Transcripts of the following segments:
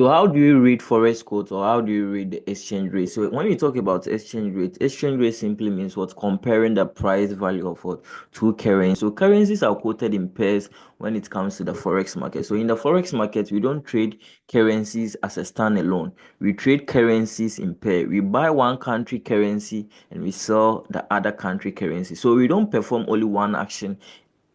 So how do you read forex quotes or how do you read the exchange rate? So when you talk about exchange rate simply means what comparing the price value of what two currencies. So currencies are quoted in pairs when it comes to the forex market. So in the forex market, we don't trade currencies as a standalone. We trade currencies in pair. We buy one country currency and we sell the other country currency. So we don't perform only one action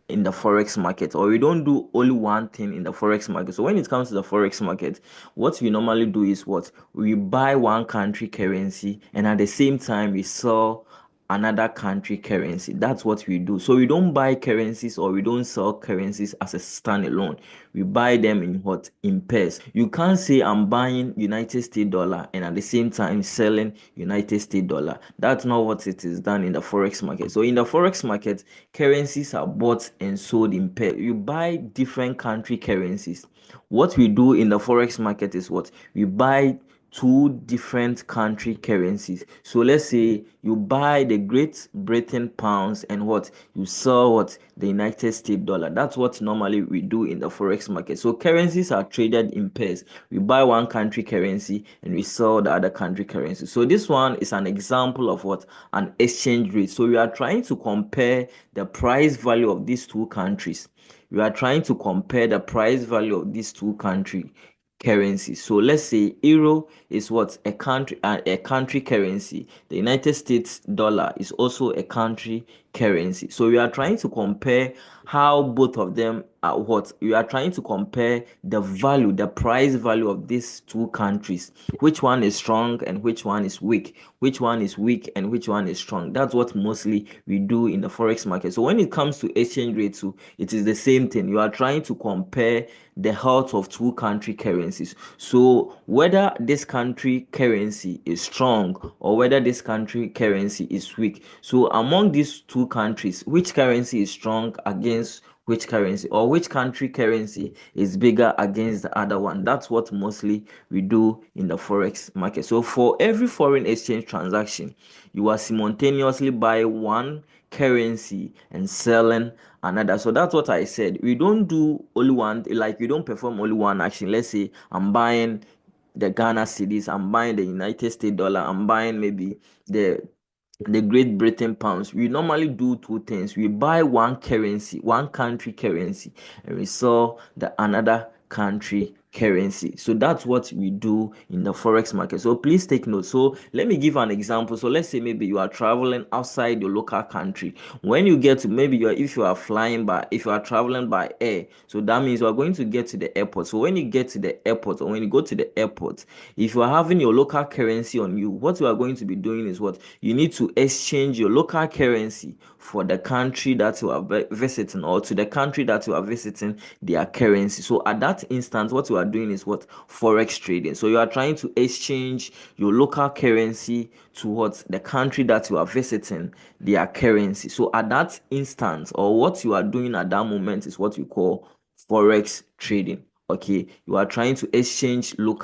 in the forex market, or we don't do only one thing in the forex market. So when it comes to the forex market, what we normally do is what we buy one country currency and at the same time we sell another country currency. That's what we do. So we don't buy currencies or we don't sell currencies as a standalone. We buy them in what in pairs. You can't say I'm buying United States dollar and at the same time selling United States dollar. That's not what it is done in the forex market. So in the forex market, currencies are bought and sold in pairs. You buy different country currencies. What we do in the forex market is what we buy two different country currencies. So let's say you buy the Great Britain pounds and what you sell what the United States dollar. That's what normally we do in the forex market. So currencies are traded in pairs. We buy one country currency and we sell the other country currency. So this one is an example of what an exchange rate. So we are trying to compare the price value of these two countries. We are trying to compare the price value of these two countries currency. So let's say euro is what a country currency. The United States dollar is also a country currency. So we are trying to compare how both of them are what we are trying to compare the value, the price value of these two countries. Which one is strong and which one is weak? Which one is weak and which one is strong? That's what mostly we do in the forex market. So when it comes to exchange rate too, it is the same thing. You are trying to compare the health of two country currencies. So whether this country currency is strong or whether this country currency is weak. So among these two countries, which currency is strong against which currency, or which country currency is bigger against the other one? That's what mostly we do in the forex market. So for every foreign exchange transaction, you are simultaneously buying one currency and selling another. So that's what I said. We don't do only one, like we don't perform only one action. Let's say I'm buying the Ghana cedis, I'm buying the United States dollar, I'm buying maybe the Great Britain pounds. We normally do two things. We buy one currency, one country currency, and we sell the another country currency. So that's what we do in the forex market. So please take note. So let me give an example. So let's say maybe you are traveling outside your local country. When you get to maybe if you are flying by, if you are traveling by air, so that means you are going to get to the airport. So when you get to the airport or when you go to the airport, if you are having your local currency on you, what you are going to be doing is what you need to exchange your local currency for the country that you are visiting, or to the country that you are visiting their currency. So at that instant, what you are doing is what forex trading. So you are trying to exchange your local currency towards the country that you are visiting their currency. So at that instance, or what you are doing at that moment, is what we call forex trading. Okay, you are trying to exchange you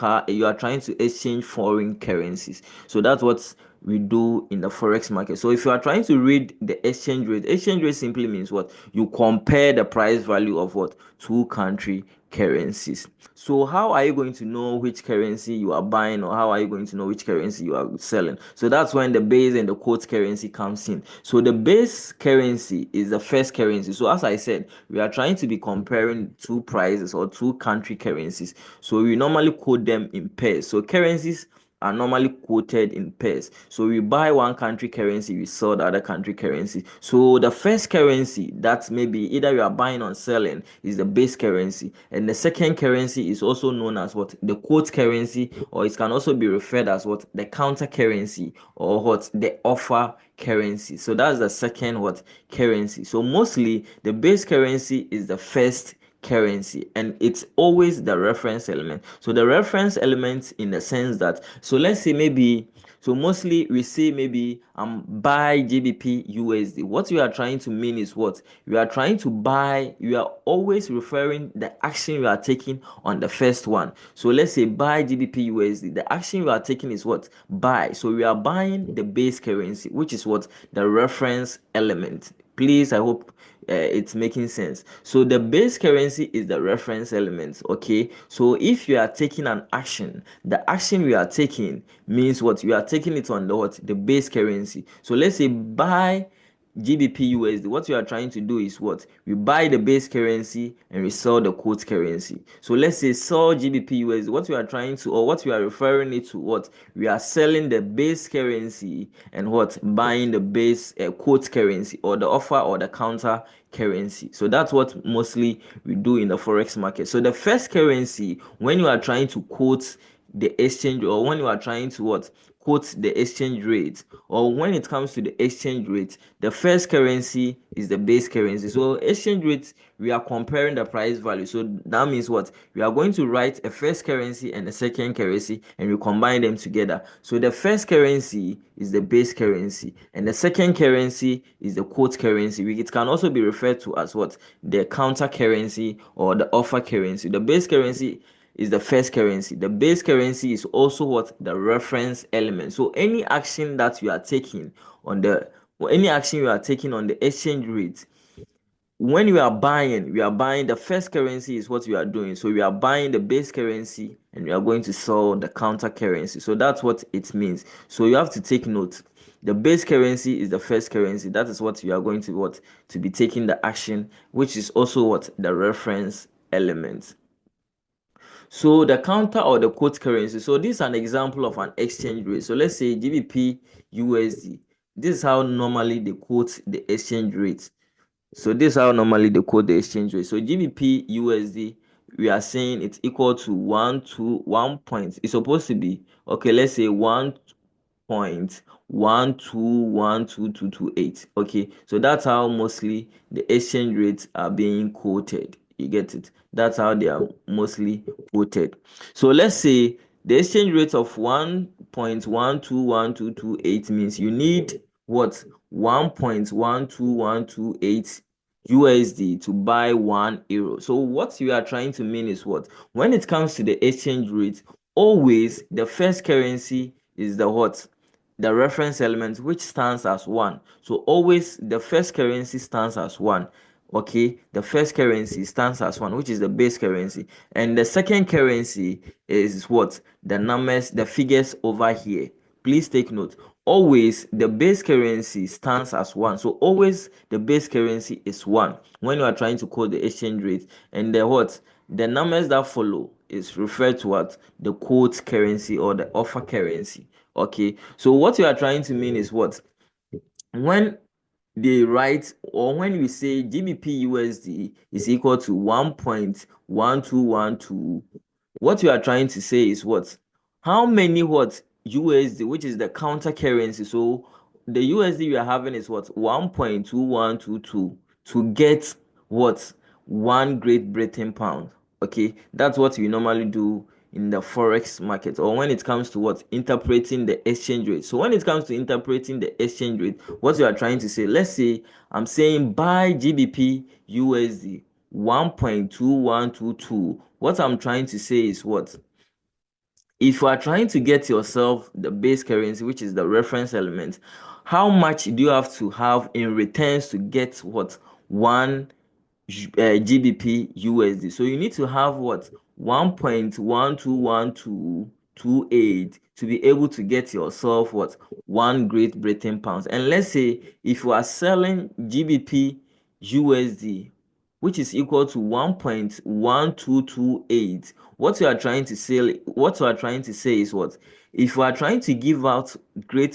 are trying to exchange foreign currencies. So that's what we do in the forex market. So if you are trying to read the exchange rate simply means what you compare the price value of what two country currencies. So how are you going to know which currency you are buying, or how are you going to know which currency you are selling? So that's when the base and the quote currency comes in. So the base currency is the first currency. So as I said, we are trying to be comparing two prices or two country currencies. So we normally quote them in pairs. So currencies are normally quoted in pairs. So we buy one country currency, we sell the other country currency. So the first currency that maybe either you are buying or selling is the base currency, and the second currency is also known as what the quote currency, or it can also be referred as what the counter currency, or what the offer currency. So that's the second what currency. So mostly the base currency is the first currency, and it's always the reference element. So the reference element in the sense that, so let's say maybe, so mostly we say maybe buy GBP USD. What we are trying to mean is what we are trying to buy. We are always referring the action we are taking on the first one. So let's say buy GBP USD. The action we are taking is what buy. So we are buying the base currency, which is what the reference element. Please, I hope it's making sense. So the base currency is the reference element. Okay. So if you are taking an action, the action we are taking means what? You are taking it on the what? The base currency. So let's say buy GBP USD. What you are trying to do is what? We buy the base currency and we sell the quote currency. So let's say sell GBP USD. What we are trying to, or what we are referring it to, what? We are selling the base currency and what? Buying the base quote currency, or the offer or the counter currency. So that's what mostly we do in the forex market. So the first currency, when you are trying to quote the exchange, or when you are trying to what? Quote the exchange rate, or when it comes to the exchange rate, the first currency is the base currency. So exchange rate, we are comparing the price value. So that means what? We are going to write a first currency and a second currency and we combine them together. So the first currency is the base currency and the second currency is the quote currency. It can also be referred to as what? The counter currency or the offer currency. The base currency is the first currency. The base currency is also what? The reference element. So any action that you are taking on the any action you are taking on the exchange rate, when you are buying, we are buying the first currency is what you are doing. So we are buying the base currency and we are going to sell the counter currency. So that's what it means. So you have to take note. The base currency is the first currency. That is what you are going to what? To be taking the action, which is also what? The reference element. So the counter or the quote currency. So this is an example of an exchange rate. So let's say GBP USD. This is how normally they quote the exchange rate. So this is how normally they quote the exchange rate. So GBP USD, we are saying it's equal to 1 to 1 point. It's supposed to be, okay, let's say 1.121228. Okay, so that's how mostly the exchange rates are being quoted. You get it? That's how they are mostly quoted. So let's say the exchange rate of 1.121228 means you need what? 1.12128 USD to buy 1 euro. So what you are trying to mean is what? When it comes to the exchange rate, always the first currency is the what? The reference element, which stands as 1. So always the first currency stands as 1. Okay, the first currency stands as 1, which is the base currency, and the second currency is what? The numbers, the figures over here. Please take note. Always the base currency stands as 1. So always the base currency is 1 when you are trying to quote the exchange rate, and the what? The numbers that follow is referred to what? The quote currency or the offer currency. Okay, so what you are trying to mean is what? When they write, or when we say GBP USD is equal to 1.1212, what you are trying to say is what? How many what? USD, which is the counter currency. So the USD we are having is what? 1.2122 to get what? 1 Great Britain pound. Okay, that's what we normally do in the forex market, or when it comes to what? Interpreting the exchange rate. So when it comes to interpreting the exchange rate, what you are trying to say, let's say I'm saying buy GBP USD 1.2122. What I'm trying to say is what? If you are trying to get yourself the base currency, which is the reference element, how much do you have to have in returns to get what? 1 GBP USD. So you need to have what? 1.121228 to be able to get yourself what? 1 Great Britain pounds. And let's say if you are selling GBP USD, which is equal to 1.1228, what you are trying to say is what? If you are trying to give out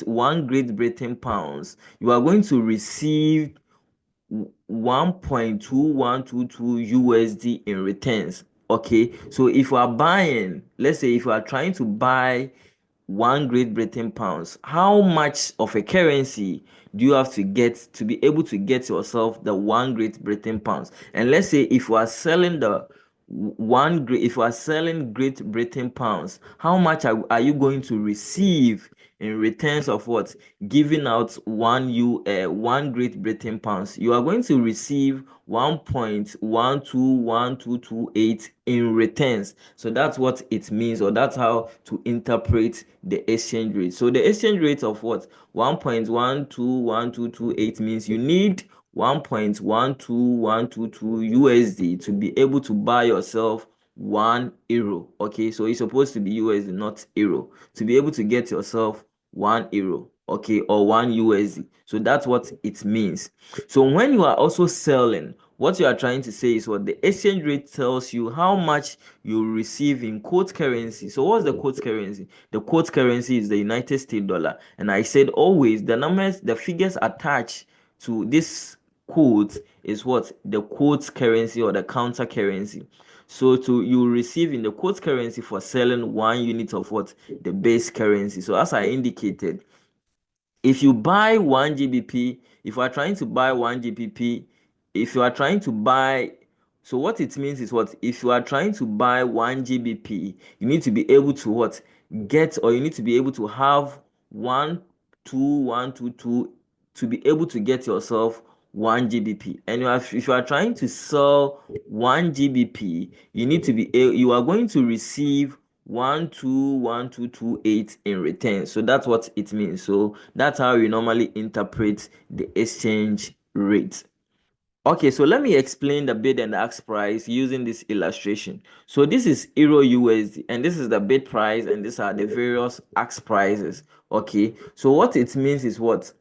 1 Great Britain pounds, you are going to receive 1.2122 USD in returns. Okay, so if you are buying, let's say if you are trying to buy 1 Great Britain pounds, how much of a currency do you have to get to be able to get yourself the 1 Great Britain pounds? And let's say if you are selling if you are selling Great Britain pounds, how much are you going to receive in returns of what? Giving out 1 Great Britain pounds? You are going to receive 1.121228 in returns. So that's what it means, or that's how to interpret the exchange rate. So the exchange rate of what? 1.121228 means you need 1.12122 USD to be able to buy yourself 1 euro. Okay, so it's supposed to be USD, not euro, to be able to get yourself 1 euro, okay, or 1 USD. So that's what it means. So when you are also selling, what you are trying to say is what the exchange rate tells you how much you receive in quote currency. So what's the quote currency? The quote currency is the United States dollar. And I said always the numbers, the figures attached to this quote is what the quote currency or the counter currency. So to you receive in the quote currency for selling 1 unit of what the base currency. So as I indicated, if you buy 1 GBP, if you are trying to buy 1 GBP, if you are trying to buy, so what it means is what, if you are trying to buy 1 GBP, you need to be able to what get, or you need to be able to have 12122 to be able to get yourself 1 GBP. And if you are trying to sell 1 GBP, you need to be you are going to receive 121228 in return. So that's what it means. So that's how we normally interpret the exchange rate. Okay, so let me explain the bid and the ask price using this illustration. So this is Euro USD, and this is the bid price, and these are the various ask prices. Okay, so what it means is what?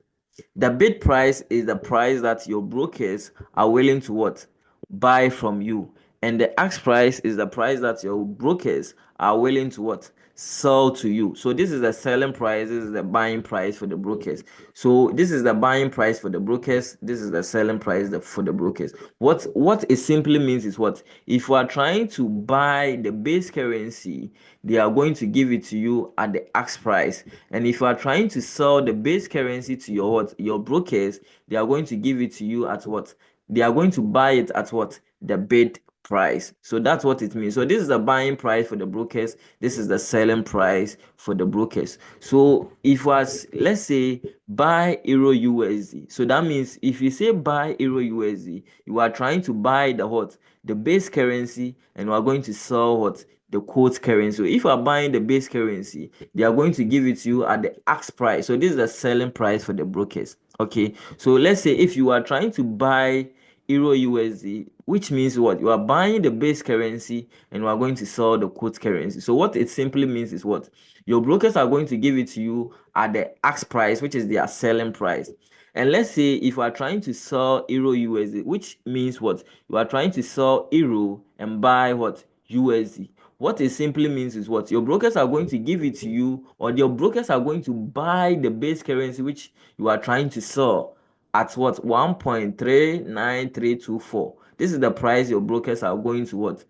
The bid price is the price that your brokers are willing to what? Buy from you. And the ask price is the price that your brokers are willing to what? Sell to you. So this is the selling price, this is the buying price for the brokers. So this is the buying price for the brokers, this is the selling price for the brokers. What it simply means is what? If you are trying to buy the base currency, they are going to give it to you at the ask price. And if you are trying to sell the base currency to your what? Your brokers, they are going to give it to you at what? They are going to buy it at what? The bid price. So that's what it means. So this is the buying price for the brokers, this is the selling price for the brokers. So if was, let's say, buy Euro USD, so that means if you say buy Euro USD, you are trying to buy the what? The base currency, and you are going to sell what? The quote currency. So if you are buying the base currency, they are going to give it to you at the ask price. So this is the selling price for the brokers. Okay, so let's say if you are trying to buy Euro USD, which means what? You are buying the base currency and you are going to sell the quote currency. So what it simply means is what? Your brokers are going to give it to you at the ask price, which is their selling price. And let's say if you are trying to sell Euro USD, which means what? You are trying to sell Euro and buy what? USD. What it simply means is what? Your brokers are going to give it to you, or your brokers are going to buy the base currency which you are trying to sell at what? 1.39324. This is the price your brokers are going to what?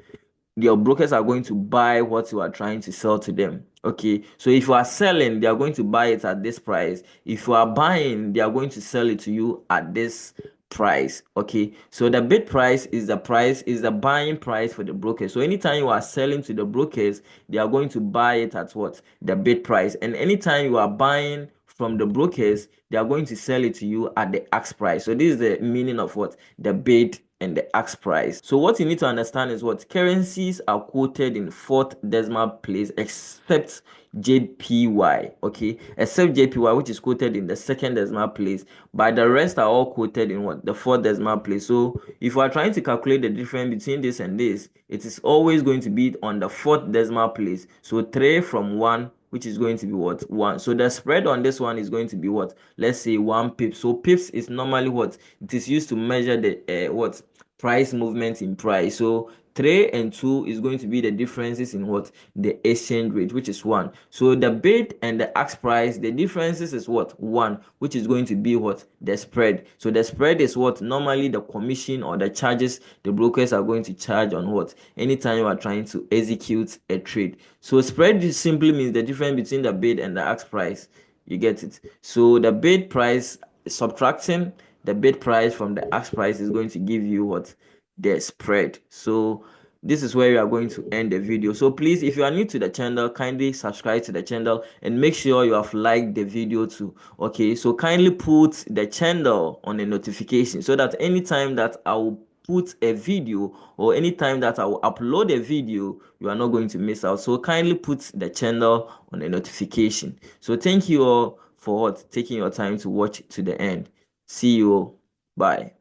Your brokers are going to buy what you are trying to sell to them. Okay, so if you are selling, they are going to buy it at this price. If you are buying, they are going to sell it to you at this price. Okay, so the bid price is the buying price for the brokers. So anytime you are selling to the brokers, they are going to buy it at what? The bid price. And anytime you are buying from the brokers, they are going to sell it to you at the ask price. So this is the meaning of what? The bid and the ask price. So what you need to understand is what? Currencies are quoted in fourth decimal place except JPY. Okay, except JPY, which is quoted in the second decimal place, but the rest are all quoted in what? The fourth decimal place. So if you are trying to calculate the difference between this and this, it is always going to be on the fourth decimal place. So 3 from 1, which is going to be what? 1. So the spread on this one is going to be what? Let's say 1 pip. So pips is normally what? It is used to measure the what? Price movement in price. So 3 and 2 is going to be the differences in what? The exchange rate, which is 1. So the bid and the ask price, the differences is what? 1, which is going to be what? The spread. So the spread is what? Normally the commission or the charges the brokers are going to charge on what? Anytime you are trying to execute a trade. So spread simply means the difference between the bid and the ask price. You get it? So the bid price, subtracting the bid price from the ask price, is going to give you what? The spread. So this is where we are going to end the video. So please, if you are new to the channel, kindly subscribe to the channel and make sure you have liked the video too. Okay, so kindly put the channel on a notification so that anytime that I will put a video or anytime that I will upload a video, you are not going to miss out. So kindly put the channel on a notification. So thank you all for taking your time to watch to the end. See you. Bye.